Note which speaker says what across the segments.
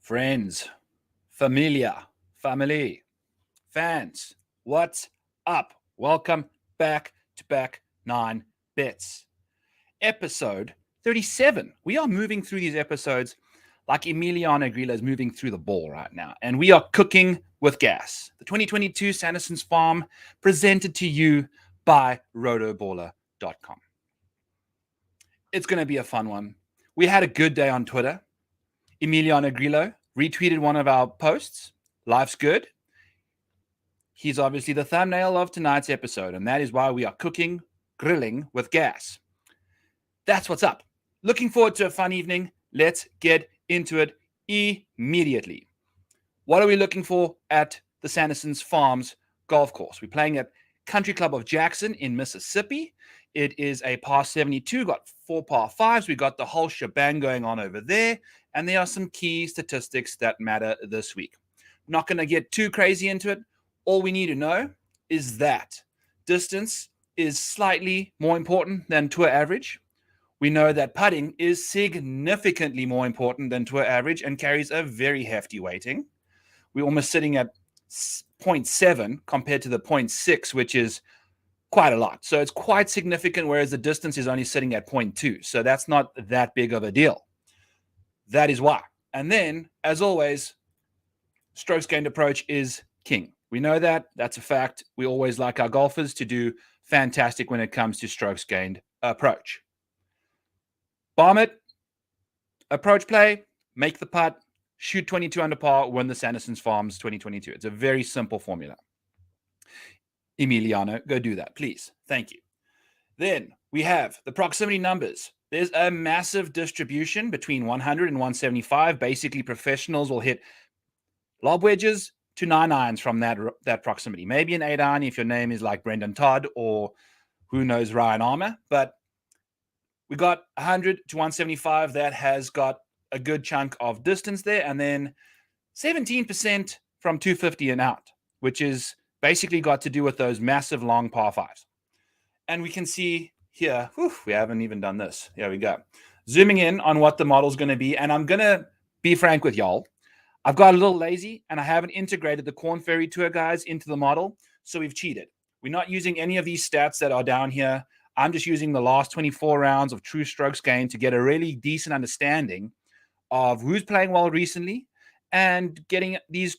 Speaker 1: Friends, familia, family, fans, what's up? Welcome back to Back 9 Bits. Episode 37. We are moving through these episodes like Emiliano Grillo is moving through the ball right now, and we are cooking with gas. The 2022 Sanderson's Farm presented to you by rotoballer.com. It's going to be a fun one. We had a good day on Twitter. Emiliano Grillo retweeted one of our posts. Life's good. He's obviously the thumbnail of tonight's episode, and that is why we are grilling with gas. That's what's up. Looking forward to a fun evening. Let's get into it immediately. What are we looking for at the Sanderson's Farms golf course? We're playing at Country Club of Jackson in Mississippi. It is a par 72, got 4 par 5s. We got the whole shebang going on over there. And there are some key statistics that matter this week. Not going to get too crazy into it. All we need to know is that distance is slightly more important than tour average. We know that putting is significantly more important than tour average and carries a very hefty weighting. We're almost sitting at 0.7 compared to the 0.6, which is quite a lot. So it's quite significant, whereas the distance is only sitting at 0.2. So that's not that big of a deal. That is why. And then, as always, strokes gained approach is king. We know that. That's a fact. We always like our golfers to do fantastic when it comes to strokes gained approach. Bomb it, approach play, make the putt, shoot 22 under par, win the Sanderson's Farms 2022. It's a very simple formula. Emiliano, go do that, please. Thank you. Then we have the proximity numbers. There's a massive distribution between 100 and 175. Basically, professionals will hit lob wedges to 9 irons from that proximity. Maybe an 8 iron if your name is like Brendan Todd or who knows, Ryan Armour. But we got 100 to 175. That has got a good chunk of distance there. And then 17% from 250 and out, which is basically got to do with those massive long par 5s. And we can see here, we haven't even done this. Here we go. Zooming in on what the model's going to be. And I'm going to be frank with y'all. I've got a little lazy and I haven't integrated the Corn Ferry Tour guys into the model. So we've cheated. We're not using any of these stats that are down here. I'm just using the last 24 rounds of true strokes gained to get a really decent understanding of who's playing well recently and getting these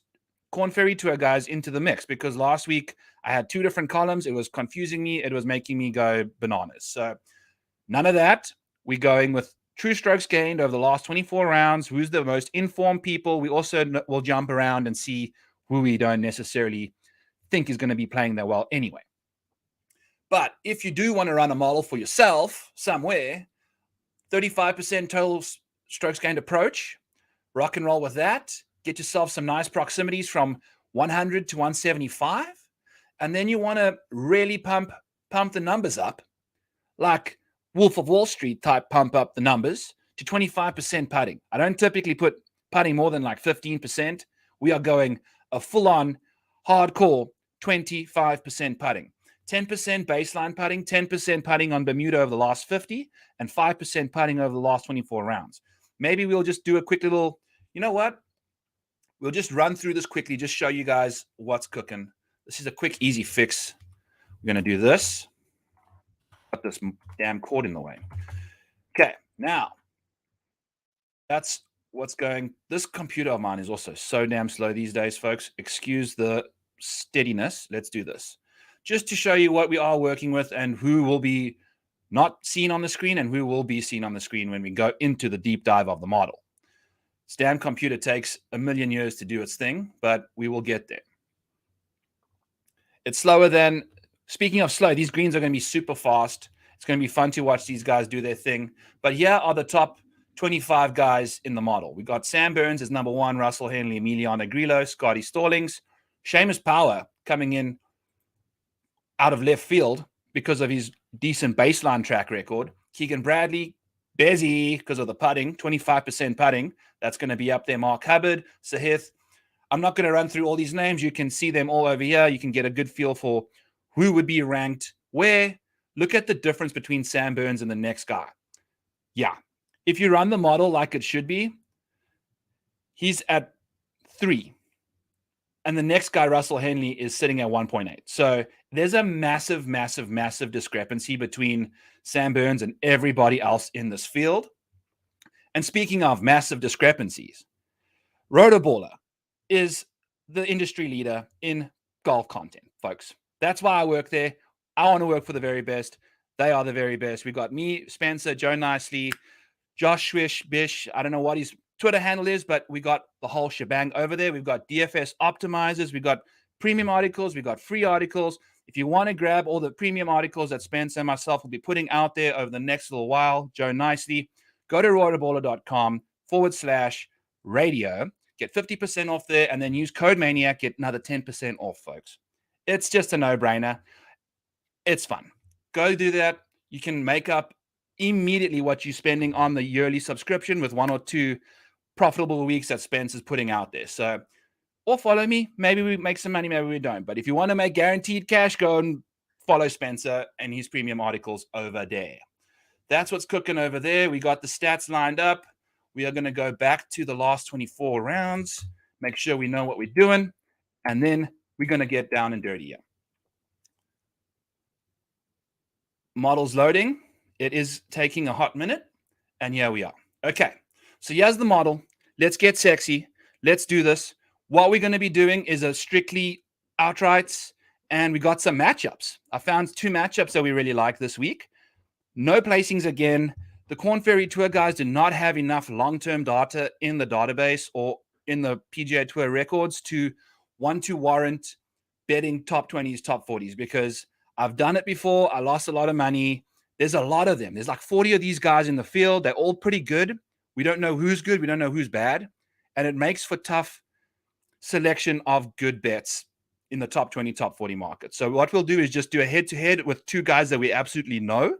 Speaker 1: Corn Ferry Tour guys into the mix, because last week I had 2 different columns. It was confusing me. It was making me go bananas. So none of that. We're going with true strokes gained over the last 24 rounds. Who's the most informed people? We also will jump around and see who we don't necessarily think is going to be playing that well anyway. But if you do want to run a model for yourself somewhere, 35% total strokes gained approach, rock and roll with that. Get yourself some nice proximities from 100 to 175. And then you want to really pump the numbers up, like Wolf of Wall Street type pump up the numbers to 25% putting. I don't typically put putting more than like 15%. We are going a full-on hardcore 25% putting. 10% baseline putting, 10% putting on Bermuda over the last 50, and 5% putting over the last 24 rounds. Maybe we'll just do a quick little, you know what? We'll just run through this quickly, just show you guys what's cooking. This is a quick, easy fix. We're going to do this. Put this damn cord in the way. Okay, now, that's what's going. This computer of mine is also so damn slow these days, folks. Excuse the steadiness. Let's do this. Just to show you what we are working with and who will be not seen on the screen and who will be seen on the screen when we go into the deep dive of the model. This damn computer takes a million years to do its thing, but we will get there. It's slower than, speaking of slow, these greens are going to be super fast. It's going to be fun to watch these guys do their thing. But here are the top 25 guys in the model. We got Sam Burns as number 1, Russell Henley, Emiliano Grillo, Scotty Stallings, Seamus Power coming in out of left field because of his decent baseline track record. Keegan Bradley, Bezzy, because of the putting, 25% putting. That's going to be up there. Mark Hubbard, Sahith. I'm not going to run through all these names. You can see them all over here. You can get a good feel for who would be ranked where. Look at the difference between Sam Burns and the next guy. Yeah. If you run the model like it should be, He's at 3. And the next guy, Russell Henley, is sitting at 1.8. So there's a massive, massive, massive discrepancy between Sam Burns and everybody else in this field. And speaking of massive discrepancies, Rotoballer is the industry leader in golf content, folks. That's why I work there. I want to work for the very best. They are the very best. We've got me, Spencer, Joe Nicely, Josh Swish, Bish. I don't know what his Twitter handle is, but we got the whole shebang over there. We've got DFS optimizers. We've got premium articles. We've got free articles. If you want to grab all the premium articles that Spencer and myself will be putting out there over the next little while, Joe Nicely, go to rotoballer.com/radio. Get 50% off there, and then use code Maniac, get another 10% off, folks. It's just a no-brainer. It's fun. Go do that. You can make up immediately what you're spending on the yearly subscription with 1 or 2 profitable weeks that Spence is putting out there. So, or follow me. Maybe we make some money, maybe we don't. But if you want to make guaranteed cash, go and follow Spencer and his premium articles over there. That's what's cooking over there. We got the stats lined up. We are going to go back to the last 24 rounds, make sure we know what we're doing, and then we're going to get down and dirty here. Models loading. It is taking a hot minute, and here we are. Okay, so here's the model. Let's get sexy. Let's do this. What we're going to be doing is a strictly outrights, and we got some matchups. I found 2 matchups that we really like this week. No placings again. The Korn Ferry Tour guys did not have enough long-term data in the database or in the PGA Tour records to want to warrant betting top 20s, top 40s, because I've done it before. I lost a lot of money. There's a lot of them. There's like 40 of these guys in the field. They're all pretty good. We don't know who's good. We don't know who's bad. And it makes for tough selection of good bets in the top 20, top 40 market. So what we'll do is just do a head-to-head with 2 guys that we absolutely know.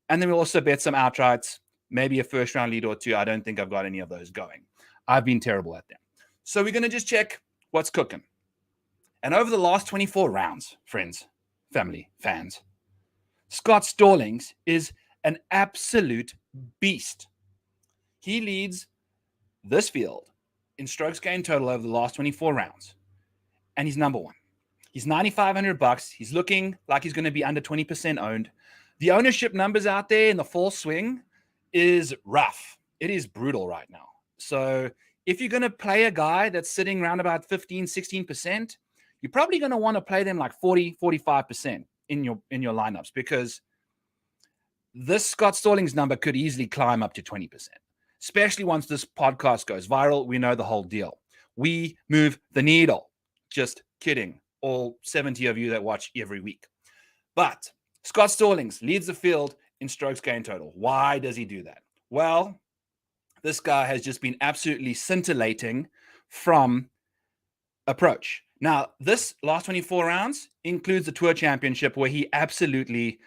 Speaker 1: And then we'll also bet some outrights, maybe a first round lead or 2. I don't think I've got any of those going. I've been terrible at them. So we're going to just check what's cooking. And over the last 24 rounds, friends, family, fans, Scott Stallings is an absolute beast. He leads this field in strokes gained total over the last 24 rounds. And he's number 1. He's $9,500. He's looking like he's going to be under 20% owned. The ownership numbers out there in the full swing is rough. It is brutal right now. So if you're going to play a guy that's sitting around about 15, 16%, you're probably going to want to play them like 40, 45% in your lineups, because this Scott Stallings number could easily climb up to 20%, especially once this podcast goes viral. We know the whole deal. We move the needle. Just kidding. All 70 of you that watch every week. But Scott Stallings leads the field in strokes gained total. Why does he do that? Well, this guy has just been absolutely scintillating from approach. Now, this last 24 rounds includes the Tour Championship, where he absolutely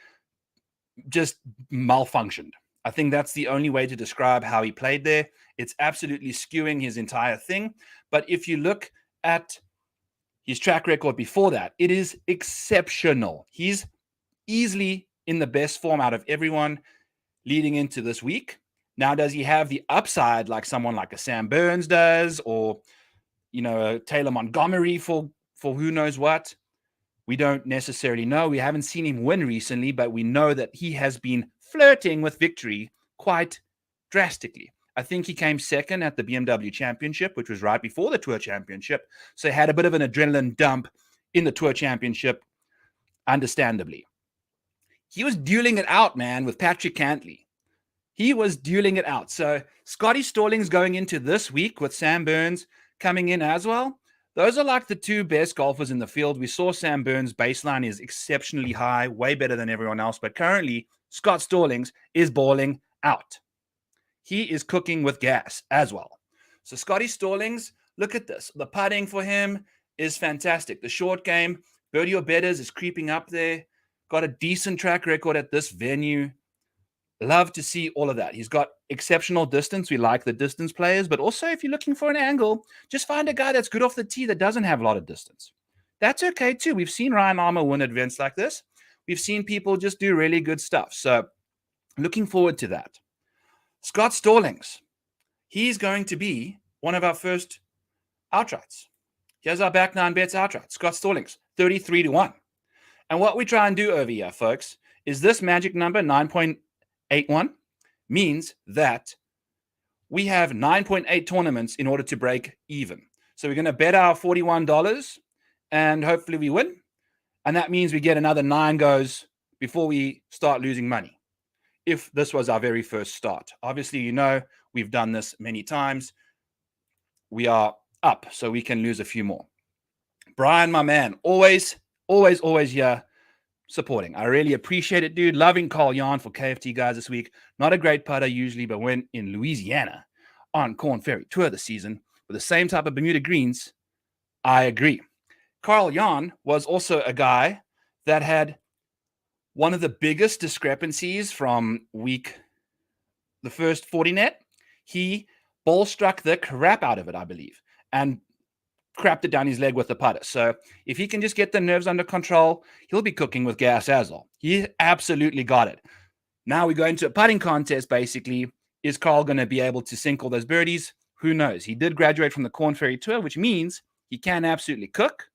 Speaker 1: just malfunctioned. I think that's the only way to describe how he played there. It's absolutely skewing his entire thing. But if you look at his track record before that, it is exceptional. He's easily in the best form out of everyone leading into this week. Now, does he have the upside like someone like a Sam Burns does, or, you know, a Taylor Montgomery for who knows what? We don't necessarily know. We haven't seen him win recently, but we know that he has been flirting with victory quite drastically. I think he came second at the BMW Championship, which was right before the Tour Championship. So he had a bit of an adrenaline dump in the Tour Championship, understandably. He was dueling it out, man, with Patrick Cantley. He was dueling it out. So Scotty Stallings going into this week with Sam Burns coming in as well. Those are like the 2 best golfers in the field. We saw Sam Burns' baseline is exceptionally high, way better than everyone else. But currently, Scott Stallings is balling out. He is cooking with gas as well. So Scotty Stallings, look at this. The putting for him is fantastic. The short game, birdie or betters, is creeping up there. Got a decent track record at this venue. Love to see all of that. He's got exceptional distance. We like the distance players, but also if you're looking for an angle, just find a guy that's good off the tee that doesn't have a lot of distance. That's okay too. We've seen Ryan Armour win events like this. We've seen people just do really good stuff. So looking forward to that. Scott Stallings, he's going to be one of our first outrights. Here's our back nine bets outright. Scott Stallings, 33-1. And what we try and do over here, folks, is this magic number, 9.81, means that we have 9.8 tournaments in order to break even. So we're going to bet our $41 and hopefully we win. And that means we get another 9 goes before we start losing money. If this was our very first start. Obviously, you know, we've done this many times. We are up, so we can lose a few more. Brian, my man, always here supporting. I really appreciate it, dude. Loving Carl Yarn for KFT guys this week. Not a great putter usually, but when in Louisiana on Corn Ferry Tour this season with the same type of Bermuda greens, I agree. Carl Yarn was also a guy that had one of the biggest discrepancies from the first 40 net. He ball struck the crap out of it, I believe, and crapped it down his leg with the putter. So if he can just get the nerves under control, he'll be cooking with gas as well. He absolutely got it. Now we go into a putting contest, basically. Is Carl going to be able to sink all those birdies? Who knows? He did graduate from the Corn Ferry Tour, which means he can absolutely cook.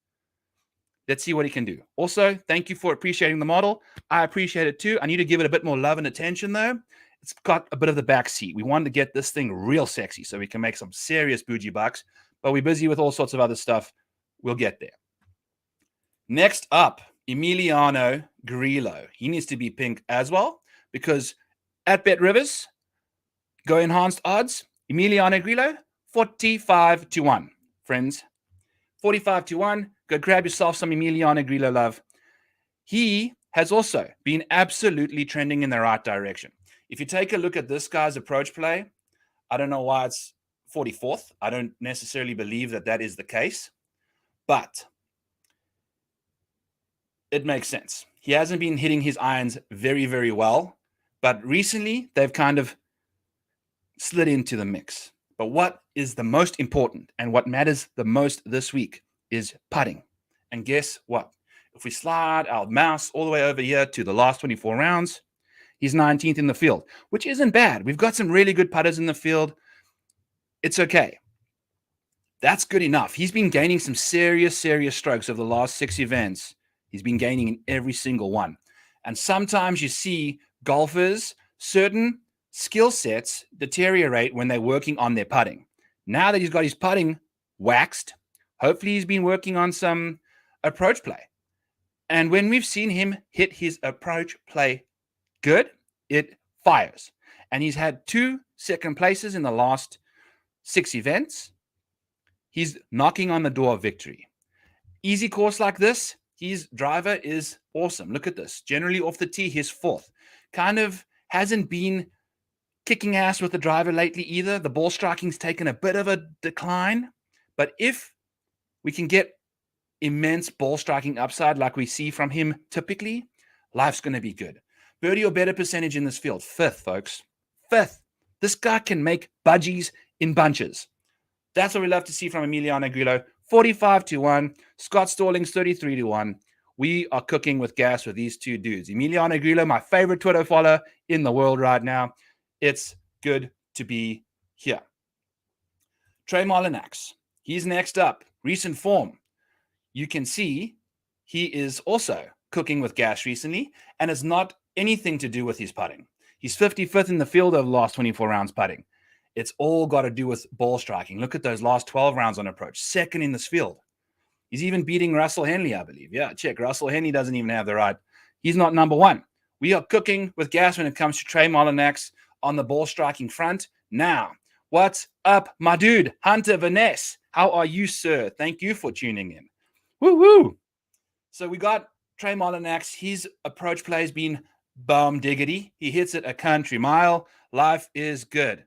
Speaker 1: Let's see what he can do. Also, thank you for appreciating the model. I appreciate it too. I need to give it a bit more love and attention, though. It's got a bit of the back seat. We wanted to get this thing real sexy so we can make some serious bougie bucks, but we're busy with all sorts of other stuff. We'll get there. Next up, Emiliano Grillo. He needs to be pink as well because at Bet Rivers, go enhanced odds, Emiliano Grillo, 45-1. Friends, 45-1. Go grab yourself some Emiliano Grillo love. He has also been absolutely trending in the right direction. If you take a look at this guy's approach play, I don't know why it's 44th. I don't necessarily believe that that is the case, but it makes sense. He hasn't been hitting his irons very, very well, but recently they've kind of slid into the mix. But what is the most important and what matters the most this week is putting. And guess what? If we slide our mouse all the way over here to the last 24 rounds, he's 19th in the field, which isn't bad. We've got some really good putters in the field. It's okay. That's good enough. He's been gaining some serious strokes over the last 6 events. He's been gaining in every single one. And sometimes you see golfers, certain skill sets deteriorate when they're working on their putting. Now that he's got his putting waxed, hopefully he's been working on some approach play. And when we've seen him hit his approach play good, it fires. And he's had 2 second places in the last 6 events. He's knocking on the door of victory. Easy course like this, his driver is awesome. Look at this. Generally off the tee, he's 4th. Kind of hasn't been kicking ass with the driver lately either. The ball striking's taken a bit of a decline. But if we can get immense ball striking upside like we see from him typically, life's going to be good. Birdie or better percentage in this field. 5th, folks. 5th. This guy can make budgies in bunches. That's what we love to see from Emiliano Grillo. 45-1. Scott Stallings, 33-1. We are cooking with gas with these two dudes. Emiliano Grillo, my favorite Twitter follower in the world right now. It's good to be here. Trey Molinax. He's next up. Recent form. You can see he is also cooking with gas recently, and it's not anything to do with his putting. He's 55th in the field over the last 24 rounds putting. It's all got to do with ball striking. Look at those last 12 rounds on approach. 2nd in this field. He's even beating Russell Henley, I believe. Yeah, check. Russell Henley doesn't even have the right. He's not number 1. We are cooking with gas when it comes to Trey Molinax on the ball striking front. Now, what's up, my dude? Hunter Vaness. How are you, sir? Thank you for tuning in. Woo-hoo! So we got Trey Molinax. His approach play has been bum diggity. He hits it a country mile. Life is good.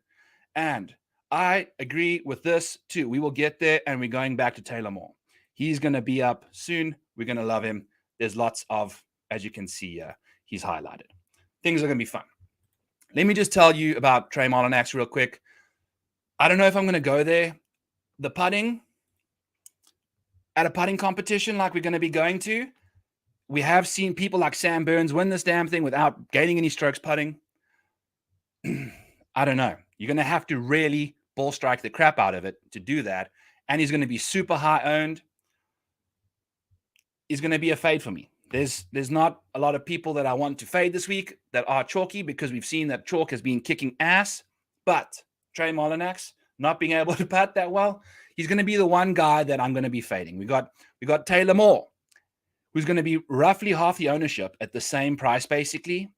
Speaker 1: And I agree with this too. We will get there, and we're going back to Taylor Moore. He's going to be up soon. We're going to love him. There's lots of, as you can see, he's highlighted. Things are going to be fun. Let me just tell you about Trey Molinax real quick. I don't know if I'm going to go there. The putting, at a putting competition like we're going to be going to, we have seen people like Sam Burns win this damn thing without gaining any strokes putting. I don't know. You're going to have to really ball strike the crap out of it to do that. And he's going to be super high owned. He's going to be a fade for me. There's not a lot of people that I want to fade this week that are chalky, because we've seen that chalk has been kicking ass. But Trey Molinax not being able to putt that well, he's going to be the one guy that I'm going to be fading. We got Taylor Moore, who's going to be roughly half the ownership at the same price, basically.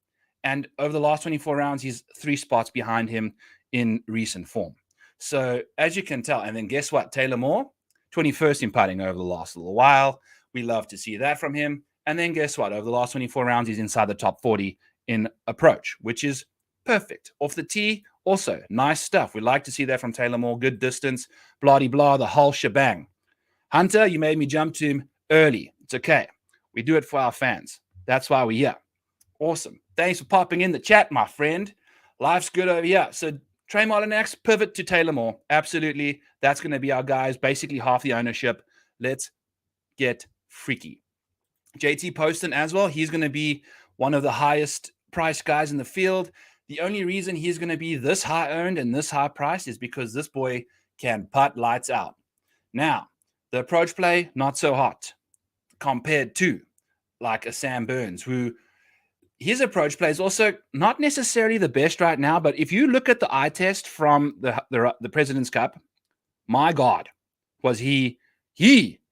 Speaker 1: And over the last 24 rounds, he's 3 spots behind him in recent form. So as you can tell, and then guess what? Taylor Moore, 21st in putting over the last little while. We love to see that from him. And then guess what? Over the last 24 rounds, he's inside the top 40 in approach, which is perfect. Off the tee, also nice stuff. We like to see that from Taylor Moore. Good distance, blah-de-blah, the whole shebang. Hunter, you made me jump to him early. It's okay. We do it for our fans. That's why we're here. Awesome. Thanks for popping in the chat, my friend. Life's good over here. So Trey Molinax, pivot to Taylor Moore. Absolutely. That's going to be our guys. Basically half the ownership. Let's get freaky. JT Poston as well. He's going to be one of the highest priced guys in the field. The only reason he's going to be this high owned and this high priced is because this boy can putt lights out. Now, the approach play, not so hot compared to like a Sam Burns, who his approach play is also not necessarily the best right now. But if you look at the eye test from the President's Cup, my God, was he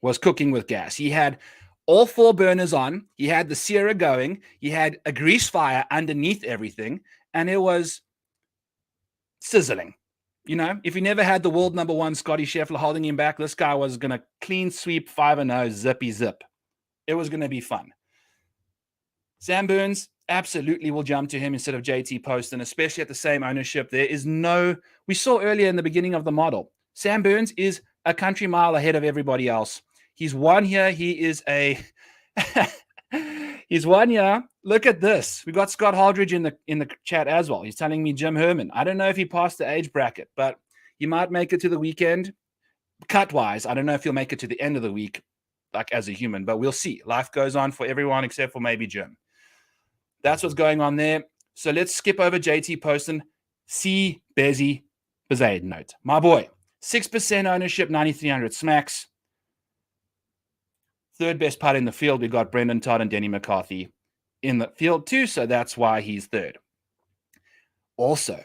Speaker 1: was cooking with gas. He had all 4 burners on. He had the Sierra going. He had a grease fire underneath everything. And it was sizzling. You know, if he never had the world number 1 Scotty Scheffler holding him back, this guy was going to clean sweep 5-0, zippy zip. It was going to be fun. Sam Burns absolutely will jump to him instead of JT Poston, especially at the same ownership. There is no, we saw earlier in the beginning of the model, Sam Burns is a country mile ahead of everybody else. He's won here. He is he's won here. Look at this. We got Scott Holdridge in the chat as well. He's telling me Jim Herman. I don't know if he passed the age bracket, but he might make it to the weekend. Cut-wise, I don't know if he'll make it to the end of the week, like as a human, but we'll see. Life goes on for everyone except for maybe Jim. That's what's going on there. So let's skip over JT Poston. See Bezzy Bezaid note. My boy, 6% ownership, 9,300 smacks. Third best putt in the field. We got Brendan Todd and Denny McCarthy in the field too, so that's why he's third. Also,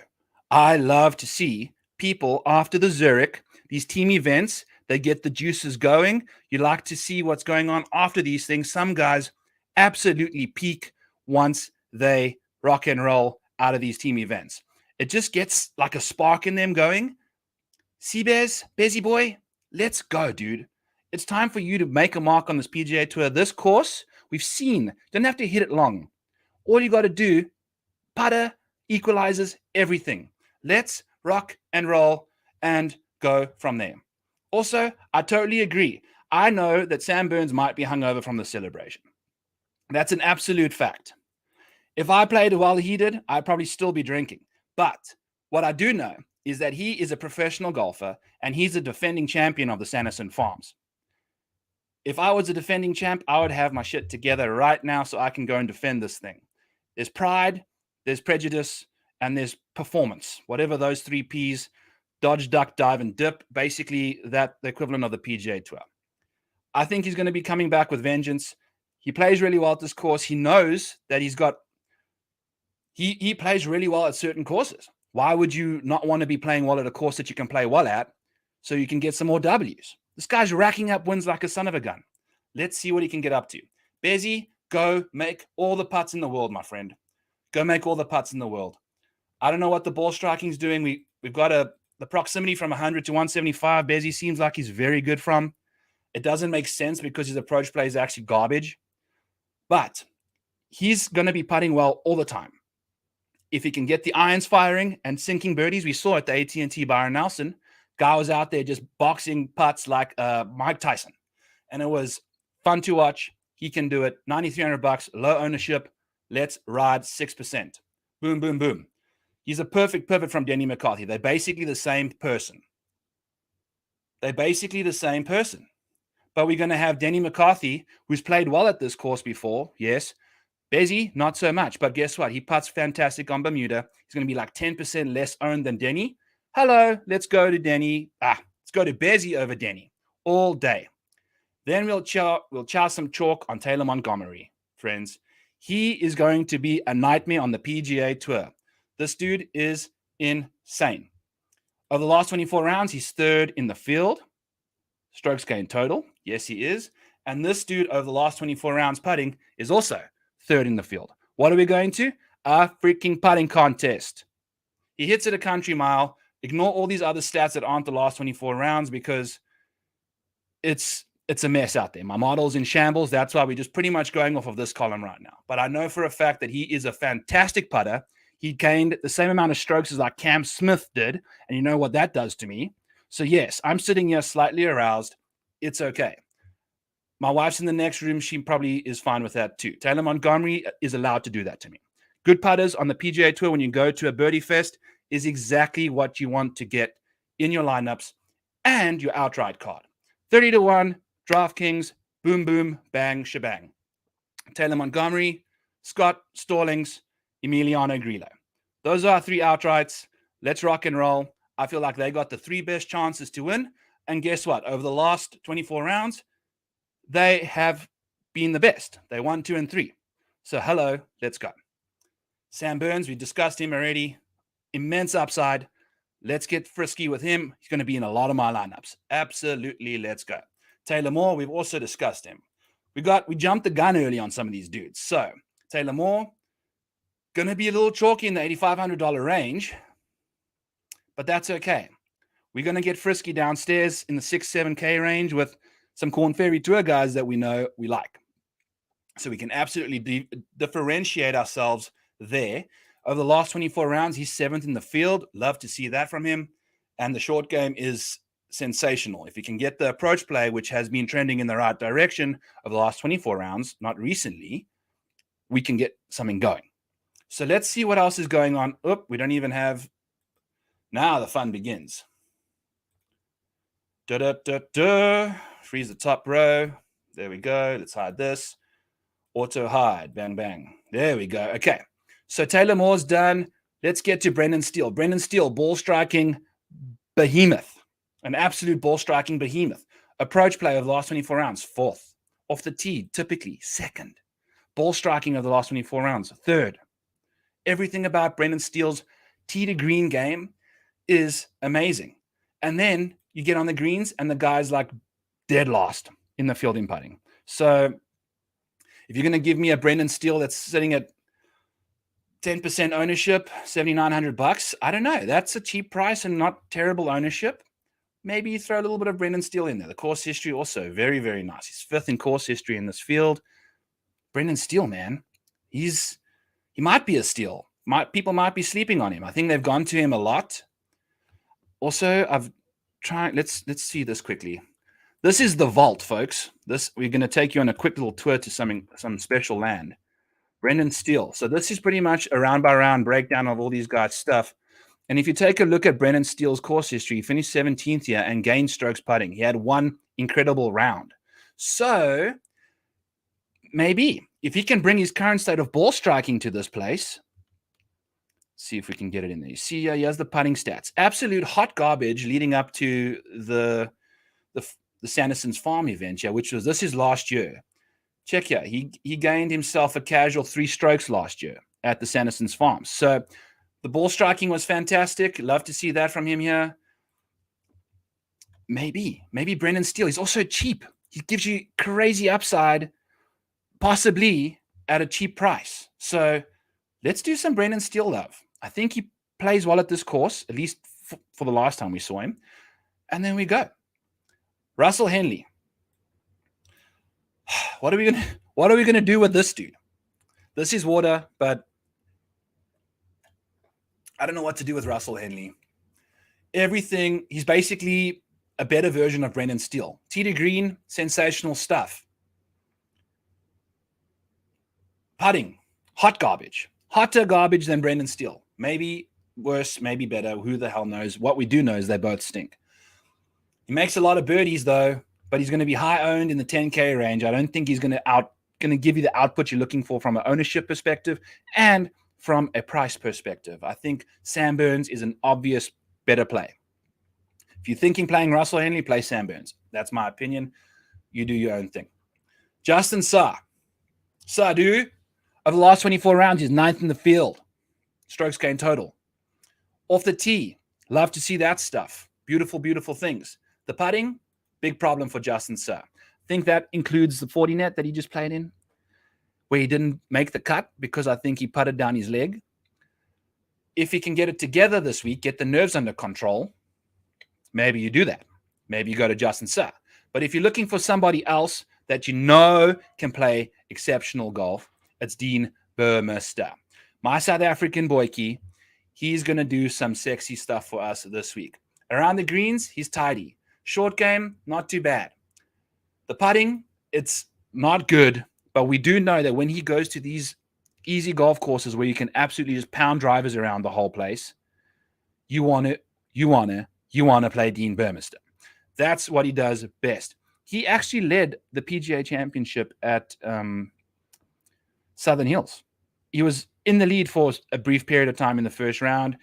Speaker 1: I love to see people after the Zurich, these team events, they get the juices going. You like to see what's going on after these things. Some guys absolutely peak once they rock and roll out of these team events. It just gets like a spark in them going. Seabez, Bezzy boy, let's go, dude. It's time for you to make a mark on this PGA Tour. This course, we've seen, don't have to hit it long. All you got to do, putter equalizes everything. Let's rock and roll and go from there. Also, I totally agree. I know that Sam Burns might be hungover from the celebration. That's an absolute fact. If I played while he did, I'd probably still be drinking. But what I do know is that he is a professional golfer and he's a defending champion of the Sanderson Farms. If I was a defending champ, I would have my shit together right now so I can go and defend this thing. There's pride, there's prejudice, and there's performance. Whatever those 3 Ps, dodge, duck, dive, and dip, basically the equivalent of the PGA Tour. I think he's going to be coming back with vengeance. He plays really well at this course. He knows that he's got he plays really well at certain courses. Why would you not want to be playing well at a course that you can play well at so you can get some more Ws? This guy's racking up wins like a son of a gun. Let's see what he can get up to. Bezzy, go make all the putts in the world, my friend. Go make all the putts in the world. I don't know what the ball striking is doing. We've got the proximity from 100 to 175. Bezzy seems like he's very good from. It doesn't make sense because his approach play is actually garbage. But he's going to be putting well all the time. If he can get the irons firing and sinking birdies, we saw at the AT&T Byron Nelson, guy was out there just boxing putts like Mike Tyson. And it was fun to watch. He can do it. $9,300, low ownership. Let's ride 6%. Boom, boom, boom. He's a perfect pivot from Denny McCarthy. They're basically the same person. But we're going to have Denny McCarthy, who's played well at this course before. Yes. Bezzy, not so much. But guess what? He putts fantastic on Bermuda. He's going to be like 10% less owned than Denny. Hello, let's go to Denny. Let's go to Bezzy over Denny all day. Then we'll chow some chalk on Taylor Montgomery, friends. He is going to be a nightmare on the PGA Tour. This dude is insane. Over the last 24 rounds, he's third in the field. Strokes gained total. Yes, he is. And this dude over the last 24 rounds putting is also third in the field. What are we going to? A freaking putting contest. He hits it a country mile. Ignore all these other stats that aren't the last 24 rounds because it's a mess out there. My model's in shambles. That's why we're just pretty much going off of this column right now. But I know for a fact that he is a fantastic putter. He gained the same amount of strokes as like Cam Smith did. And you know what that does to me. So yes, I'm sitting here slightly aroused. It's okay. My wife's in the next room. She probably is fine with that too. Taylor Montgomery is allowed to do that to me. Good putters on the PGA Tour when you go to a birdie fest is exactly what you want to get in your lineups and your outright card. 30-1, DraftKings, boom, boom, bang, shebang. Taylor Montgomery, Scott Stallings, Emiliano Grillo. Those are our three outrights. Let's rock and roll. I feel like they got the three best chances to win. And guess what? Over the last 24 rounds, they have been the best. They won 2 and 3. So hello, let's go. Sam Burns, we discussed him already. Immense upside. Let's get frisky with him. He's going to be in a lot of my lineups. Absolutely, let's go. Taylor Moore, we've also discussed him. We jumped the gun early on some of these dudes. So Taylor Moore, going to be a little chalky in the $8,500 range, but that's okay. We're going to get frisky downstairs in the 6-7K range with some Corn Ferry Tour guys that we know we like. So we can absolutely differentiate ourselves there. Over the last 24 rounds, he's 7th in the field. Love to see that from him. And the short game is sensational. If you can get the approach play, which has been trending in the right direction over the last 24 rounds, not recently, we can get something going. So let's see what else is going on. We don't even have... Now the fun begins. Freeze the top row. There we go. Let's hide this. Auto hide. Bang, bang. There we go. Okay. So Taylor Moore's done. Let's get to Brendan Steele. Brendan Steele, ball striking behemoth. An absolute ball striking behemoth. Approach play of the last 24 rounds, 4th. Off the tee, typically 2nd. Ball striking of the last 24 rounds, 3rd. Everything about Brendan Steele's tee to green game is amazing. And then you get on the greens and the guy's like dead last in the field in putting. So if you're going to give me a Brendan Steele that's sitting at 10% ownership, $7,900, I don't know. That's a cheap price and not terrible ownership. Maybe you throw a little bit of Brendan Steele in there. The course history also very, very nice. He's 5th in course history in this field. Brendan Steele, man, he might be a steal. People might be sleeping on him. I think they've gone to him a lot. Also, I've tried. Let's see this quickly. This is the vault, folks. We're going to take you on a quick little tour to some special land. Brendan Steele. So this is pretty much a round by round breakdown of all these guys' stuff. And if you take a look at Brendan Steele's course history, he finished 17th here and gained strokes putting. He had one incredible round. So maybe if he can bring his current state of ball striking to this place, see if we can get it in there. You see, he has the putting stats. Absolute hot garbage leading up to the Sanderson's Farm event, which was this is last year. Check here. He gained himself a casual 3 strokes last year at the Sanderson's Farm. So the ball striking was fantastic. Love to see that from him here. Maybe Brendan Steele. He's also cheap. He gives you crazy upside, possibly at a cheap price. So let's do some Brendan Steele love. I think he plays well at this course, at least for the last time we saw him. And then we go. Russell Henley. What are we gonna do with this dude? This is water, but I don't know what to do with Russell Henley. Everything, he's basically a better version of Brendan Steele. Tee to green, sensational stuff. Putting, hot garbage. Hotter garbage than Brendan Steele. Maybe worse, maybe better. Who the hell knows? What we do know is they both stink. He makes a lot of birdies though, but he's going to be high owned in the 10K range. I don't think he's going to give you the output you're looking for from an ownership perspective and from a price perspective. I think Sam Burns is an obvious better play. If you're thinking playing Russell Henley, play Sam Burns. That's my opinion. You do your own thing. Justin Suh. Suh, dude, over the last 24 rounds, he's 9th in the field. Strokes gained total. Off the tee, love to see that stuff. Beautiful, beautiful things. The putting, big problem for Justin Suh. I think that includes the 40 net that he just played in, where he didn't make the cut because I think he putted down his leg. If he can get it together this week, get the nerves under control, maybe you do that. Maybe you go to Justin Suh. But if you're looking for somebody else that you know can play exceptional golf, it's Dean Burmester. My South African boykie, he's going to do some sexy stuff for us this week. Around the greens, he's tidy. Short game, not too bad. The putting, it's not good, but we do know that when he goes to these easy golf courses where you can absolutely just pound drivers around the whole place, you want to play Dean Burmester. That's what he does best. He actually led the PGA Championship at Southern Hills. He was in the lead for a brief period of time in the first round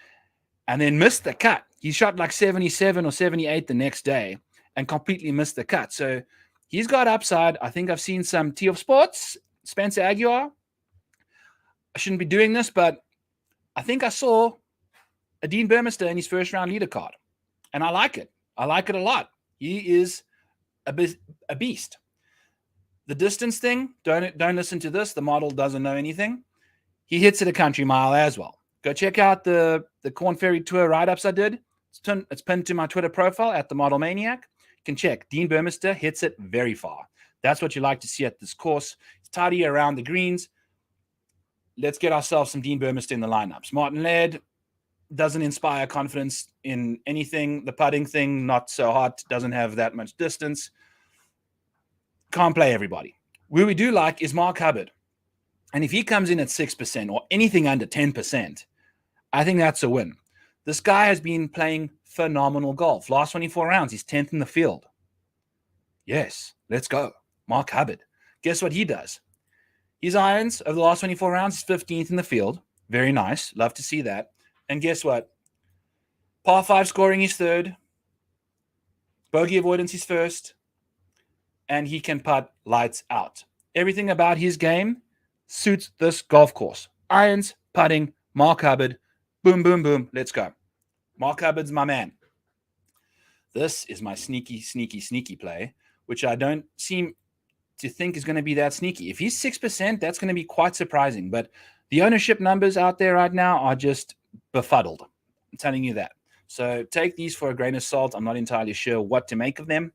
Speaker 1: and then missed the cut. He shot like 77 or 78 the next day and completely missed the cut. So he's got upside. I think I've seen some Tee of Sports, Spencer Aguiar. I shouldn't be doing this, but I think I saw a Dean Burmester in his first round leader card. And I like it. I like it a lot. He is a beast. The distance thing, don't listen to this. The model doesn't know anything. He hits it a country mile as well. Go check out the Corn Ferry Tour write-ups I did. It's pinned to my Twitter profile at the Model Maniac. You can check. Dean Burmester hits it very far. That's what you like to see at this course. It's tidy around the greens. Let's get ourselves some Dean Burmester in the lineups. Martin Laird doesn't inspire confidence in anything. The putting thing, not so hot. Doesn't have that much distance. Can't play everybody. Who we do like is Mark Hubbard. And if he comes in at 6% or anything under 10%, I think that's a win. This guy has been playing phenomenal golf. Last 24 rounds, he's 10th in the field. Yes, let's go. Mark Hubbard. Guess what he does? His irons over the last 24 rounds is 15th in the field. Very nice. Love to see that. And guess what? Par 5 scoring is 3rd. Bogey avoidance is 1st. And he can putt lights out. Everything about his game suits this golf course. Irons, putting, Mark Hubbard. Boom, boom, boom. Let's go. Mark Hubbard's my man. This is my sneaky, sneaky, sneaky play, which I don't seem to think is going to be that sneaky. If he's 6%, that's going to be quite surprising. But the ownership numbers out there right now are just befuddled. I'm telling you that. So take these for a grain of salt. I'm not entirely sure what to make of them.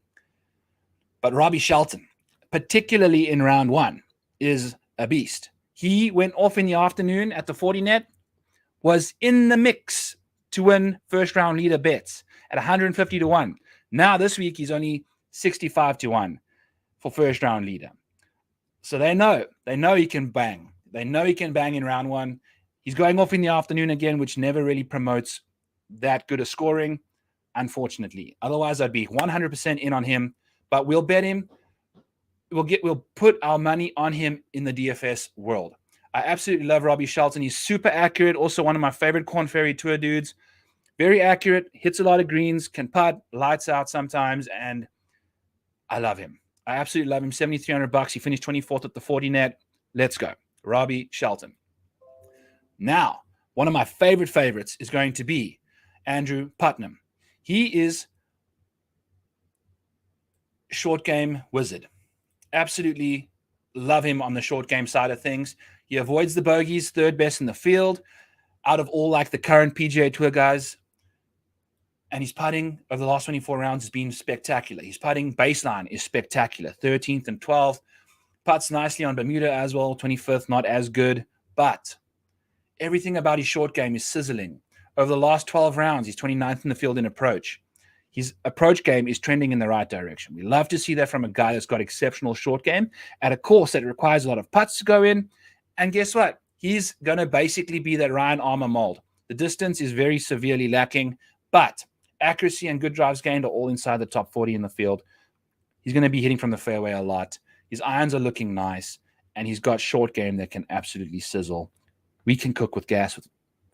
Speaker 1: But Robbie Shelton, particularly in round 1, is a beast. He went off in the afternoon at the 40 net, was in the mix to win first round leader bets at 150 to 1. Now this week he's only 65 to 1 for first round leader. So they know he can bang. They know he can bang in round 1. He's going off in the afternoon again, which never really promotes that good a scoring, unfortunately. Otherwise, I'd be 100% in on him, but we'll bet him. We'll put our money on him in the DFS world. I absolutely love Robbie Shelton. He's super accurate. Also one of my favorite Corn Ferry Tour dudes. Very accurate, hits a lot of greens, can putt, lights out sometimes, and I love him. I absolutely love him. $7,300. He finished 24th at the 40 net. Let's go. Robbie Shelton. Now, one of my favorites is going to be Andrew Putnam. He is short game wizard. Absolutely love him on the short game side of things. He avoids the bogeys, 3rd best in the field out of all like the current PGA Tour guys. And his putting over the last 24 rounds has been spectacular. His putting baseline is spectacular. 13th and 12th. Putts nicely on Bermuda as well. 25th, not as good. But everything about his short game is sizzling. Over the last 12 rounds, he's 29th in the field in approach. His approach game is trending in the right direction. We love to see that from a guy that's got exceptional short game at a course that requires a lot of putts to go in. And guess what? He's going to basically be that Ryan Armour mold. The distance is very severely lacking, but accuracy and good drives gained are all inside the top 40 in the field. He's going to be hitting from the fairway a lot. His irons are looking nice, and he's got short game that can absolutely sizzle. We can cook with gas with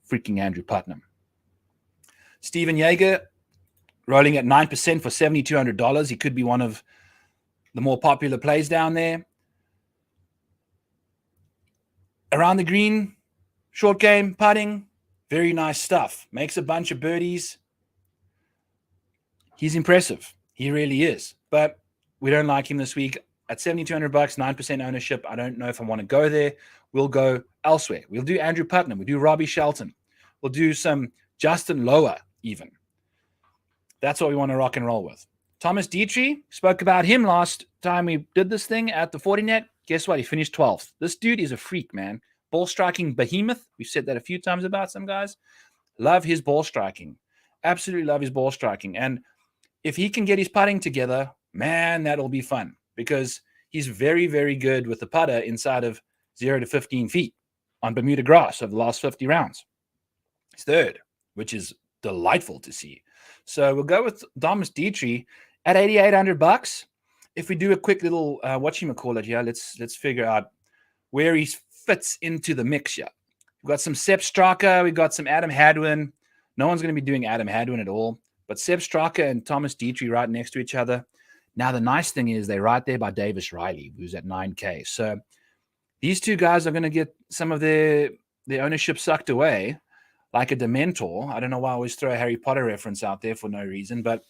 Speaker 1: freaking Andrew Putnam. Steven Yeager rolling at 9% for $7,200. He could be one of the more popular plays down there. Around the green, short game, putting, very nice stuff. Makes a bunch of birdies. He's impressive. He really is. But we don't like him this week. At $7,200, 9% ownership, I don't know if I want to go there. We'll go elsewhere. We'll do Andrew Putnam. We'll do Robbie Shelton. We'll do some Justin Lower even. That's what we want to rock and roll with. Thomas Dietrich, spoke about him last time we did this thing at the 40net. Guess what? He finished 12th. This dude is a freak, man. Ball striking behemoth. We've said that a few times about some guys. Love his ball striking. Absolutely love his ball striking. And if he can get his putting together, man, that'll be fun because he's very, very good with the putter inside of 0 to 15 feet on Bermuda grass over the last 50 rounds. He's third, which is delightful to see. So we'll go with Thomas Dietrich at $8,800. If we do a quick little whatchamacallit here, let's figure out where he fits into the mix here. We've got some Sepp Straka. We've got some Adam Hadwin. No one's going to be doing Adam Hadwin at all. But Sepp Straka and Thomas Dietrich right next to each other. Now, the nice thing is they're right there by Davis Riley, who's at 9K. So these two guys are going to get some of their ownership sucked away like a Dementor. I don't know why I always throw a Harry Potter reference out there for no reason. But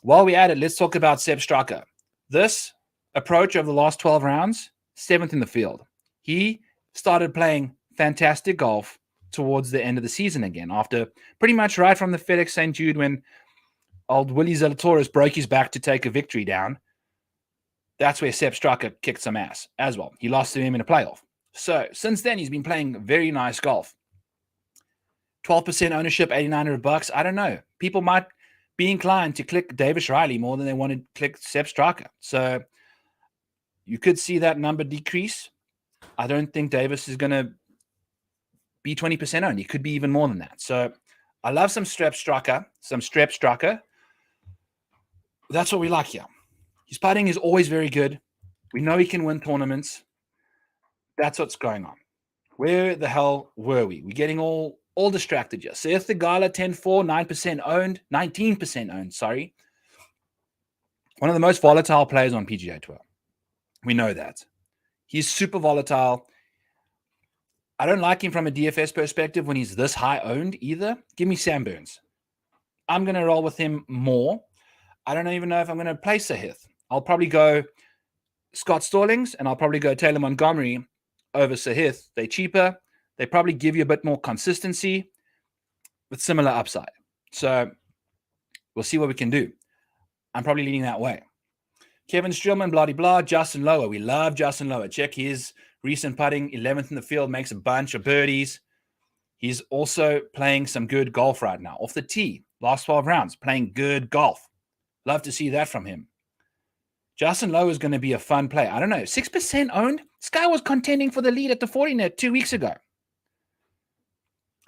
Speaker 1: while we're at it, let's talk about Sepp Straka. This approach over the last 12 rounds, 7th in the field. He started playing fantastic golf towards the end of the season again, after pretty much right from the FedEx St. Jude when old Willie Zalatoris broke his back to take a victory down. That's where Sepp Straka kicked some ass as well. He lost to him in a playoff. So since then, he's been playing very nice golf. 12% ownership, $8,900. I don't know. People might be inclined to click Davis Riley more than they want to click Sepp Straka. So you could see that number decrease. I don't think Davis is going to be 20% owned. He could be even more than that. So I love some Strep Straka. That's what we like here. His putting is always very good. We know he can win tournaments. That's what's going on. Where the hell were we? We're getting all distracted here. Seth Theegala, 10-4, 9% owned, 19% owned, sorry. One of the most volatile players on PGA Tour. We know that. He's super volatile. I don't like him from a DFS perspective when he's this high owned either. Give me Sam Burns. I'm going to roll with him more. I don't even know if I'm going to play Sahith. I'll probably go Scott Stallings and I'll probably go Taylor Montgomery over Sahith. They're cheaper. They probably give you a bit more consistency with similar upside. So we'll see what we can do. I'm probably leaning that way. Kevin Streelman, blah, blah, blah. Justin Lower. We love Justin Lower. Check his recent putting, 11th in the field, makes a bunch of birdies. He's also playing some good golf right now. Off the tee, last 12 rounds, playing good golf. Love to see that from him. Justin Lower is going to be a fun play. I don't know, 6% owned? This guy was contending for the lead at the 40net 2 weeks ago.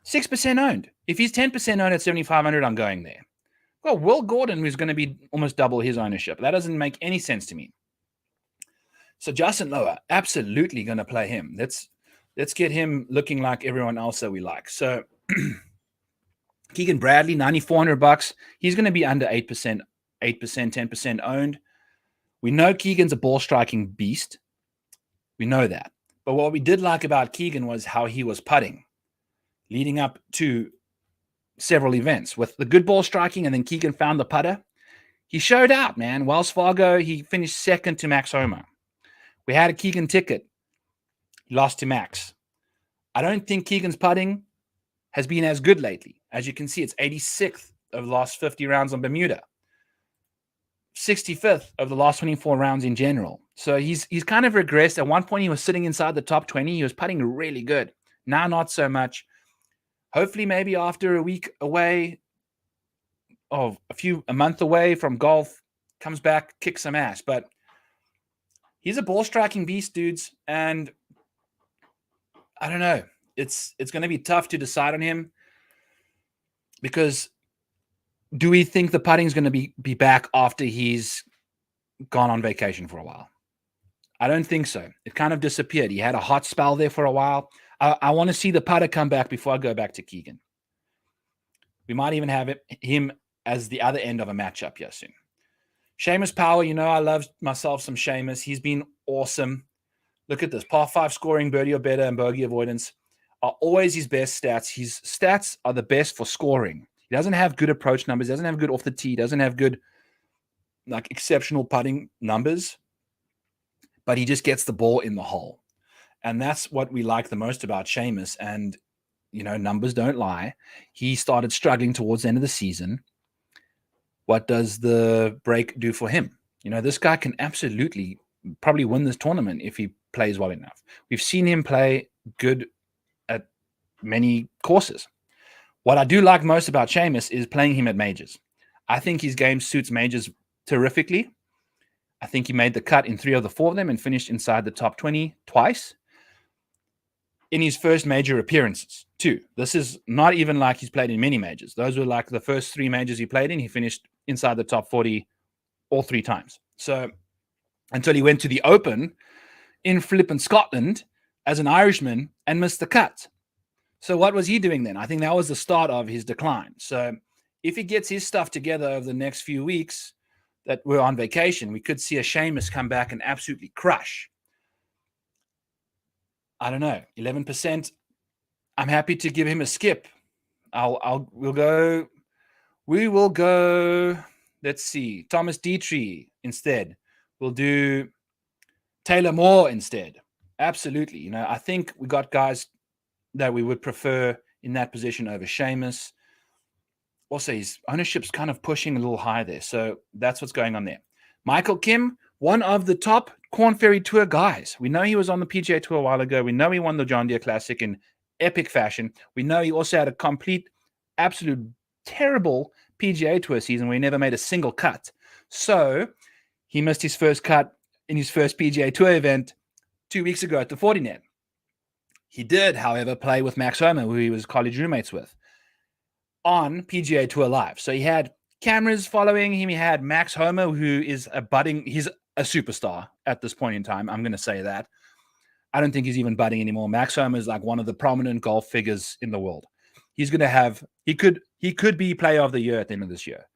Speaker 1: 6% owned. If he's 10% owned at 7,500, I'm going there. Well, Will Gordon, who's going to be almost double his ownership. That doesn't make any sense to me. So Justin Lower, absolutely going to play him. Let's get him looking like everyone else that we like. So Keegan Bradley, $9,400. He's going to be under 8%, 10% owned. We know Keegan's a ball striking beast. We know that. But what we did like about Keegan was how he was putting leading up to several events with the good ball striking, and then Keegan found the putter. He showed out, man. Wells Fargo, he finished second to Max Homa. We had a Keegan ticket. He lost to Max. I don't think Keegan's putting has been as good lately. As you can see, it's 86th of the last 50 rounds on Bermuda. 65th of the last 24 rounds in general. So he's kind of regressed. At one point, he was sitting inside the top 20. He was putting really good. Now, not so much. Hopefully, maybe after a week away, a month away from golf, comes back, kicks some ass. But he's a ball striking beast, dudes. And I don't know. It's going to be tough to decide on him because do we think the putting is going to be back after he's gone on vacation for a while? I don't think so. It kind of disappeared. He had a hot spell there for a while. I want to see the putter come back before I go back to Keegan. We might even have him as the other end of a matchup here soon. Seamus Power, I love myself some Seamus. He's been awesome. Look at this. Par 5 scoring, birdie or better, and bogey avoidance are always his best stats. His stats are the best for scoring. He doesn't have good approach numbers, doesn't have good off the tee, doesn't have good, exceptional putting numbers, but he just gets the ball in the hole. And that's what we like the most about Seamus. And, numbers don't lie. He started struggling towards the end of the season. What does the break do for him? This guy can absolutely probably win this tournament if he plays well enough. We've seen him play good at many courses. What I do like most about Seamus is playing him at majors. I think his game suits majors terrifically. I think he made the cut in 3 of the 4 of them and finished inside the top 20 twice in his first major appearances, too. This is not even like he's played in many majors. Those were like the first 3 majors he played in. He finished inside the top 40 all 3 times. So until he went to the Open in flippin' Scotland as an Irishman and missed the cut. So what was he doing then? I think that was the start of his decline. So if he gets his stuff together over the next few weeks that we're on vacation, we could see a Seamus come back and absolutely crush. I don't know, 11%. I'm happy to give him a skip. We will go, let's see, Thomas Dietrich instead. We'll do Taylor Moore instead. Absolutely. I think we got guys that we would prefer in that position over Seamus. Also, his ownership's kind of pushing a little high there. So that's what's going on there. Michael Kim, one of the top Korn Ferry Tour guys. We know he was on the PGA Tour a while ago. We know he won the John Deere Classic in epic fashion. We know he also had a complete, absolute terrible PGA Tour season where he never made a single cut. So he missed his first cut in his first PGA Tour event 2 weeks ago at the 40net. He did, however, play with Max Homa, who he was college roommates with, on PGA Tour Live. So he had cameras following him. He had Max Homa, who is he's a superstar at this point in time. I'm going to say that. I don't think he's even budding anymore. Max Homa is like one of the prominent golf figures in the world. He's going to have, he could be player of the year at the end of this year.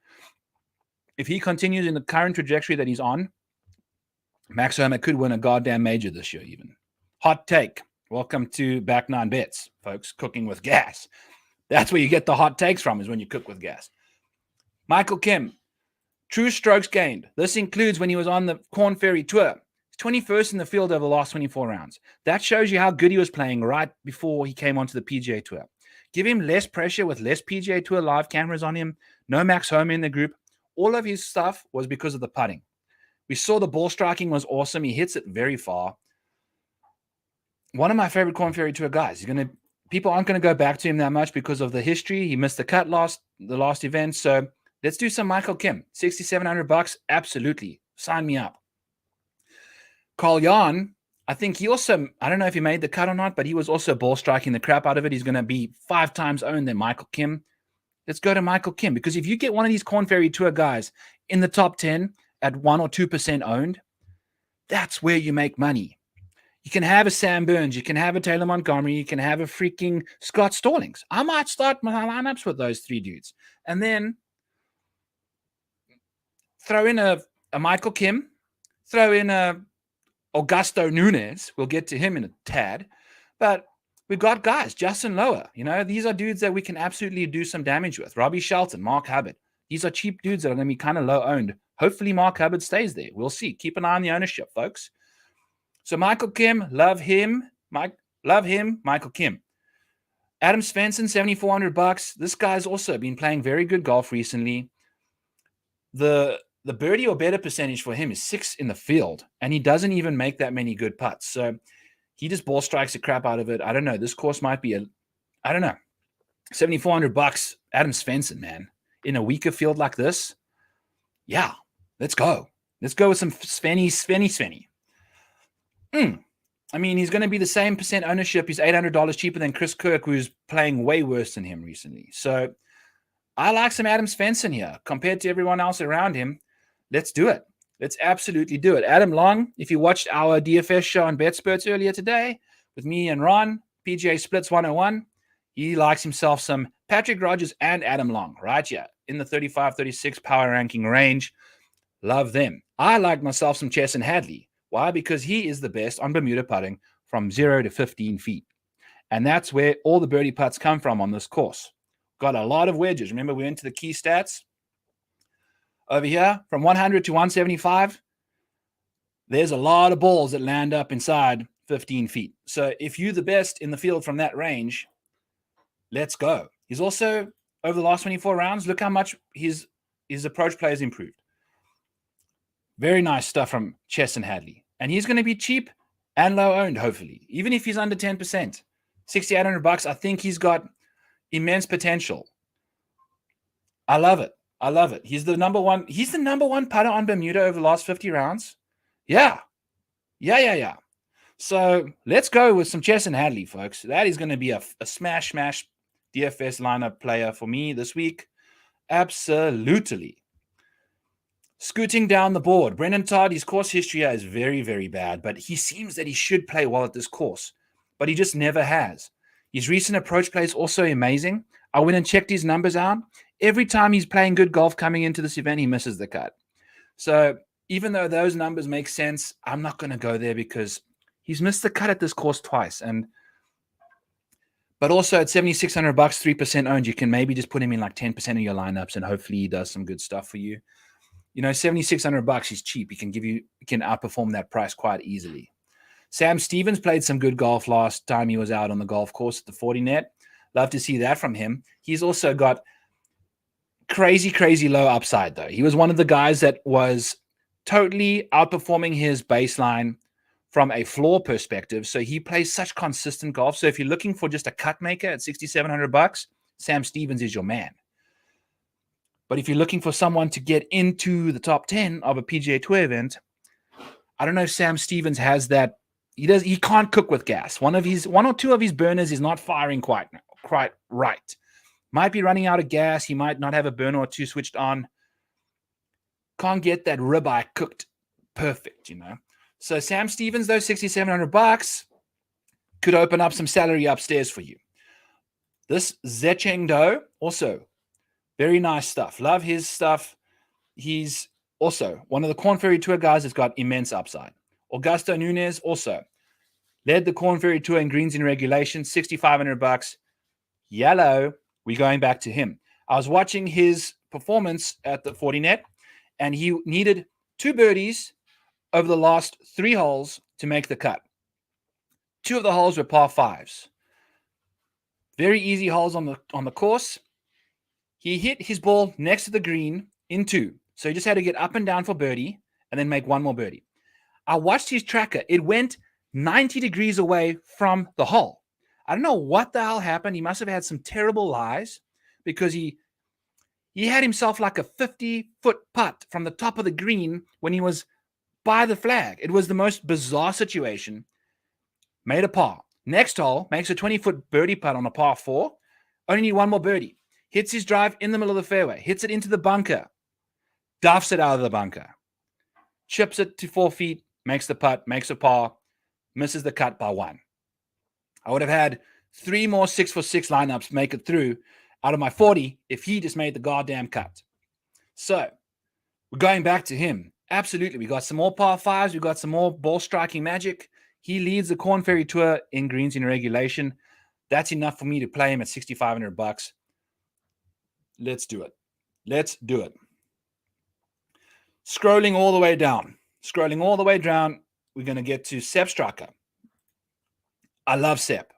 Speaker 1: If he continues in the current trajectory that he's on, Max Homa could win a goddamn major this year even. Hot take. Welcome to Back Nine Bets, folks. Cooking with gas. That's where you get the hot takes from, is when you cook with gas. Michael Kim, true strokes gained. This includes when he was on the Korn Ferry Tour. He's 21st in the field over the last 24 rounds. That shows you how good he was playing right before he came onto the PGA Tour. Give him less pressure with less PGA Tour live cameras on him. No Max Homa in the group. All of his stuff was because of the putting. We saw the ball striking was awesome. He hits it very far. One of my favorite Korn Ferry Tour guys. People aren't going to go back to him that much because of the history. He missed the cut the last event. So let's do some Michael Kim. $6,700. Absolutely. Sign me up. Carl Jan, I think he also, I don't know if he made the cut or not, but he was also ball striking the crap out of it. He's going to be 5 times owned than Michael Kim. Let's go to Michael Kim, because if you get one of these Korn Ferry Tour guys in the top 10 at 1 or 2% owned, that's where you make money. You can have a Sam Burns, you can have a Taylor Montgomery, you can have a freaking Scott Stallings. I might start my lineups with those 3 dudes. And then throw in a Michael Kim, throw in a Augusto Nunes. We'll get to him in a tad. But we've got guys, Justin Lower. These are dudes that we can absolutely do some damage with. Robbie Shelton, Mark Hubbard. These are cheap dudes that are going to be kind of low owned. Hopefully Mark Hubbard stays there. We'll see. Keep an eye on the ownership, folks. So Michael Kim, love him. Michael Kim. Adam Svensson, $7,400. This guy's also been playing very good golf recently. The birdie or better percentage for him is 6 in the field, and he doesn't even make that many good putts. So he just ball strikes the crap out of it. I don't know. This course might be $7,400. Adam Svensson, man, in a weaker field like this. Yeah, let's go. Let's go with some Svenny. I mean, he's going to be the same percent ownership. He's $800 cheaper than Chris Kirk, who's playing way worse than him recently. So I like some Adam Svensson here compared to everyone else around him. Let's do it. Let's absolutely do it. Adam Long, if you watched our DFS show on BetSperts earlier today with me and Ron, PGA Splits 101, he likes himself some Patrick Rodgers and Adam Long, right? Yeah, in the 35, 36 power ranking range. Love them. I like myself some Chesson Hadley. Why? Because he is the best on Bermuda putting from 0 to 15 feet. And that's where all the birdie putts come from on this course. Got a lot of wedges. Remember, we went to the key stats over here from 100 to 175. There's a lot of balls that land up inside 15 feet. So if you're the best in the field from that range, let's go. He's also, over the last 24 rounds, look how much his approach play has improved. Very nice stuff from Chesson Hadley. And he's going to be cheap and low owned, hopefully. Even if he's under 10%, $6,800, I think he's got immense potential. I love it. I love it. He's the number one putter on Bermuda over the last 50 rounds. Yeah. So let's go with some Chesson Hadley, folks. That is going to be a smash DFS lineup player for me this week. Absolutely. Scooting down the board, Brendan Todd, his course history is very, very bad, but he seems that he should play well at this course, but he just never has. His recent approach play is also amazing. I went and checked his numbers out. Every time he's playing good golf coming into this event, he misses the cut. So even though those numbers make sense, I'm not going to go there because he's missed the cut at this course twice. But also at $7,600, 3% owned, you can maybe just put him in like 10% of your lineups and hopefully he does some good stuff for you. You know, $7,600, he's cheap. He can outperform that price quite easily. Sam Stevens played some good golf last time he was out on the golf course at the 40 net. Love to see that from him. He's also got crazy low upside, though. He was one of the guys that was totally outperforming his baseline from a floor perspective. So he plays such consistent golf. So if you're looking for just a cut maker at $6,700, Sam Stevens is your man. But if you're looking for someone to get into the top 10 of a PGA Tour event, I don't know if Sam Stevens has that. He can't cook with gas. One or two of his burners is not firing quite right. Might be running out of gas. He might not have a burner or two switched on. Can't get that ribeye cooked perfect, you know. So Sam Stevens, though, $6,700 could open up some salary upstairs for you. This Zecheng Do, also very nice stuff. Love his stuff. He's also one of the Korn Ferry Tour guys that's got immense upside. Augusto Nunez also led the Korn Ferry Tour in greens in regulation, $6,500. Yellow, we're going back to him. I was watching his performance at the 40 net, and he needed 2 birdies over the last 3 holes to make the cut. 2 of the holes were par 5s. Very easy holes on the course. He hit his ball next to the green in 2. So he just had to get up and down for birdie and then make 1 more birdie. I watched his tracker. It went 90 degrees away from the hole. I don't know what the hell happened. He must have had some terrible lies because he had himself like a 50-foot putt from the top of the green when he was by the flag. It was the most bizarre situation. Made a par. Next hole, makes a 20-foot birdie putt on a par 4. Only need 1 more birdie. Hits his drive in the middle of the fairway. Hits it into the bunker. Duffs it out of the bunker. Chips it to 4 feet. Makes the putt. Makes a par. Misses the cut by 1. I would have had 3 more 6-for-6 lineups make it through out of my 40 if he just made the goddamn cut. So, we're going back to him. Absolutely. We got some more par 5s. We got some more ball striking magic. He leads the Korn Ferry Tour in greens in regulation. That's enough for me to play him at $6,500. Let's do it. Scrolling all the way down, we're going to get to Sepp Striker. I love Sepp.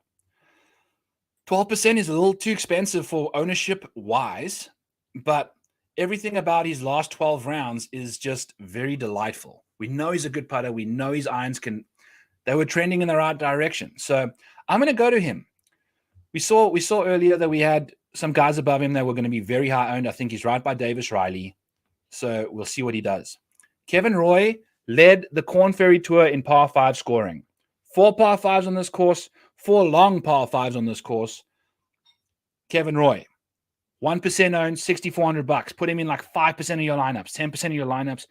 Speaker 1: 12% is a little too expensive for ownership-wise, but everything about his last 12 rounds is just very delightful. We know he's a good putter. We know his irons they were trending in the right direction. So I'm going to go to him. We saw earlier that we had some guys above him that were going to be very high owned. I think he's right by Davis Riley. So we'll see what he does. Kevin Roy led the Korn Ferry Tour in par 5 scoring. 4 par 5s on this course, 4 long par 5s on this course. Kevin Roy, 1% owned, $6,400. Put him in like 5% of your lineups, 10% of your lineups.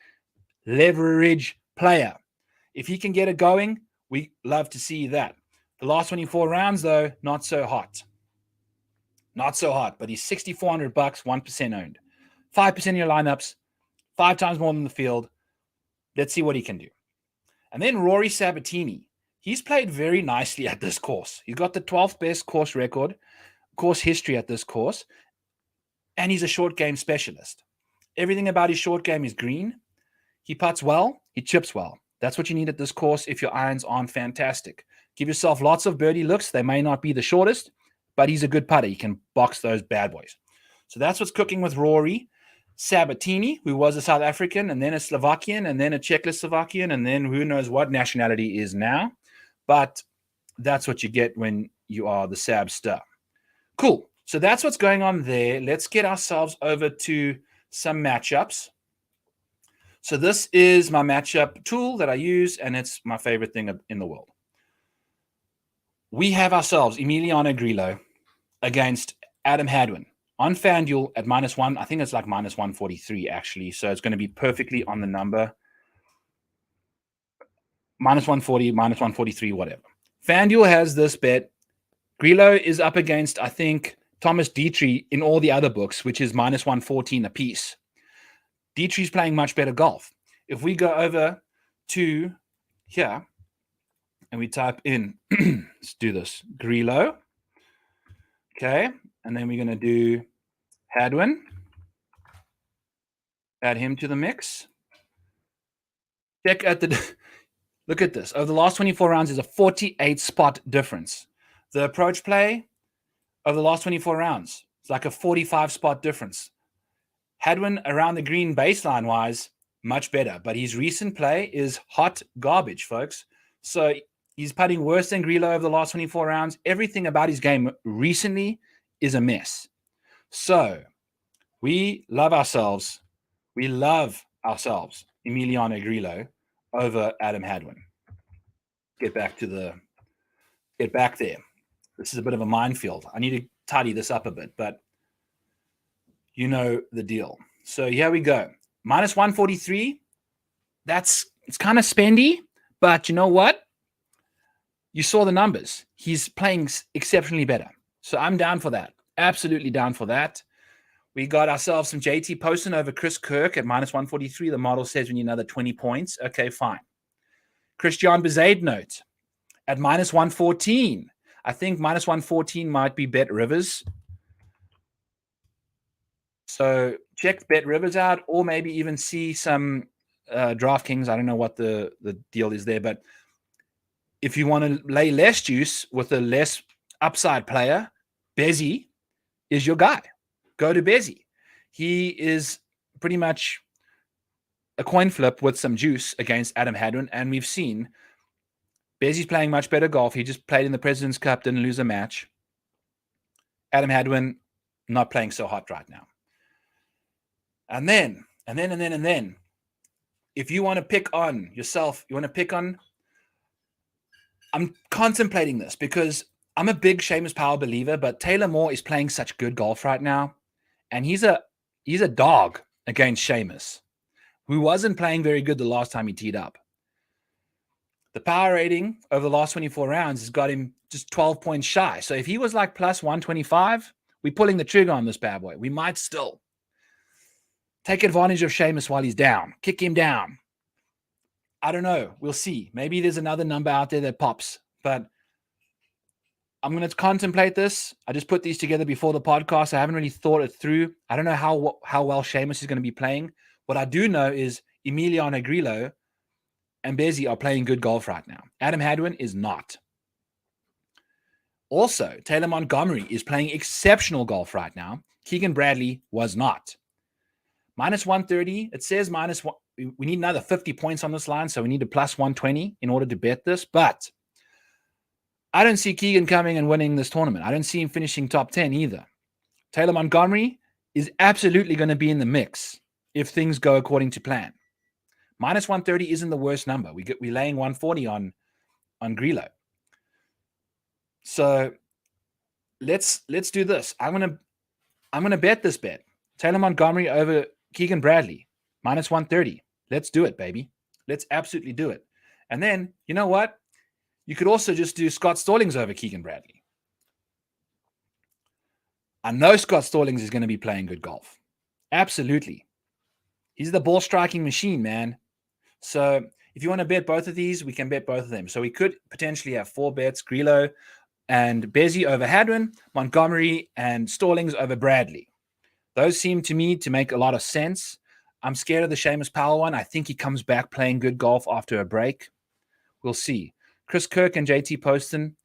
Speaker 1: Leverage player. If he can get it going, we love to see that. The last 24 rounds, though, not so hot. Not so hot, but he's $6,400, 1% owned. 5% of your lineups, 5 times more than the field. Let's see what he can do. And then Rory Sabatini. He's played very nicely at this course. He's got the 12th best course history at this course, and he's a short game specialist. Everything about his short game is green. He putts well, he chips well. That's what you need at this course if your irons aren't fantastic. Give yourself lots of birdie looks. They may not be the shortest, but he's a good putter. He can box those bad boys. So that's what's cooking with Rory Sabatini, who was a South African, and then a Slovakian, and then a Czechoslovakian, and then who knows what nationality is now. But that's what you get when you are the Sab star. Cool. So that's what's going on there. Let's get ourselves over to some matchups. So this is my matchup tool that I use, and it's my favorite thing in the world. We have ourselves Emiliano Grillo against Adam Hadwin on FanDuel at -1. I think it's like -143 actually. So it's going to be perfectly on the number. -140, -143, whatever. FanDuel has this bet. Grillo is up against, I think, Thomas Dietrich in all the other books, which is -114 apiece. Dietrich's playing much better golf. If we go over to here and we type in, let's do this, Grillo. Okay. And then we're going to do Hadwin. Add him to the mix. Check at look at this. Over the last 24 rounds, there's a 48 spot difference. The approach play over the last 24 rounds, it's like a 45 spot difference. Hadwin around the green baseline wise, much better, but his recent play is hot garbage, folks. So he's putting worse than Grillo over the last 24 rounds. Everything about his game recently is a mess. So we love ourselves Emiliano Grillo over Adam Hadwin. Get back there. This is a bit of a minefield. I need to tidy this up a bit, but you know the deal. So here we go. -143. It's kind of spendy, but you know what? You saw the numbers. He's playing exceptionally better. So I'm down for that. Absolutely down for that. We got ourselves some JT Poston over Chris Kirk at -143. The model says we need another 20 points. Okay, fine. Christian Bezuidenhout at -114. I think -114 might be Bet Rivers. So check Bet Rivers out, or maybe even see some DraftKings. I don't know what the deal is there, but if you want to lay less juice with a less upside player, Bezzy is your guy. Go to Bezzy. He is pretty much a coin flip with some juice against Adam Hadwin, and we've seen Bezzy's playing much better golf. He just played in the President's Cup, didn't lose a match. Adam Hadwin not playing so hot right now. And then, if you want to pick on yourself, I'm contemplating this because I'm a big Seamus Power believer, but Taylor Moore is playing such good golf right now. And he's a dog against Seamus, who wasn't playing very good the last time he teed up. The power rating over the last 24 rounds has got him just 12 points shy. So if he was like +125, we're pulling the trigger on this bad boy. We might still take advantage of Seamus while he's down. Kick him down. I don't know. We'll see. Maybe there's another number out there that pops. But I'm going to contemplate this. I just put these together before the podcast. I haven't really thought it through. I don't know how well Seamus is going to be playing. What I do know is Emiliano Grillo and Bezzy are playing good golf right now. Adam Hadwin is not. Also, Taylor Montgomery is playing exceptional golf right now. Keegan Bradley was not. -130. It says -1. We need another 50 points on this line, so we need a +120 in order to bet this. But I don't see Keegan coming and winning this tournament. I don't see him finishing top 10 either. Taylor Montgomery is absolutely going to be in the mix if things go according to plan. -130 isn't the worst number. We're laying 140 on Grillo. So let's do this. I'm gonna bet this bet. Taylor Montgomery over Keegan Bradley, -130. Let's do it, baby. Let's absolutely do it. And then, you know what? You could also just do Scott Stallings over Keegan Bradley. I know Scott Stallings is going to be playing good golf. Absolutely. He's the ball striking machine, man. So if you want to bet both of these, we can bet both of them. So we could potentially have 4 bets: Grillo and Bezzy over Hadwin, Montgomery and Stallings over Bradley. Those seem to me to make a lot of sense. I'm scared of the Seamus Powell one. I think he comes back playing good golf after a break. We'll see. Chris Kirk and JT Poston.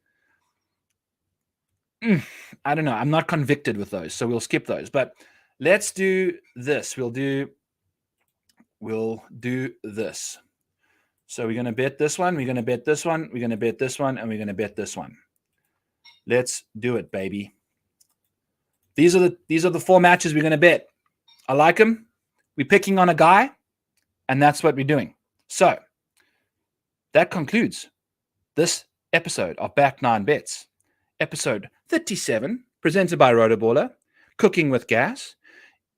Speaker 1: I don't know. I'm not convicted with those, so we'll skip those. But let's do this. We'll do this. So we're going to bet this one. We're going to bet this one. We're going to bet this one. And we're going to bet this one. Let's do it, baby. These are the 4 matches we're going to bet. I like them. We're picking on a guy, and that's what we're doing. So that concludes this episode of Back 9 Bets, episode 37, presented by Rotoballer, Cooking with Gas.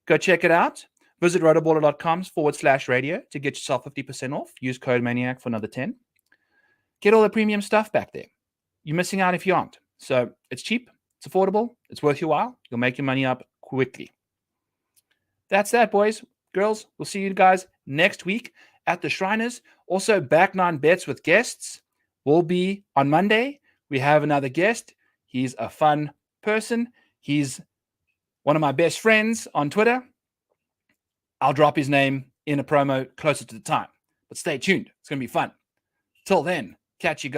Speaker 1: Go check it out. Visit rotoballer.com/radio to get yourself 50% off. Use code MANIAC for another 10. Get all the premium stuff back there. You're missing out if you aren't. So it's cheap, it's affordable, it's worth your while. You'll make your money up quickly. That's that, boys, girls. We'll see you guys next week at the Shriners. Also, Back 9 Bets with guests will be on Monday. We have another guest. He's a fun person. He's one of my best friends on Twitter. I'll drop his name in a promo closer to the time. But stay tuned. It's going to be fun. Till then, catch you guys.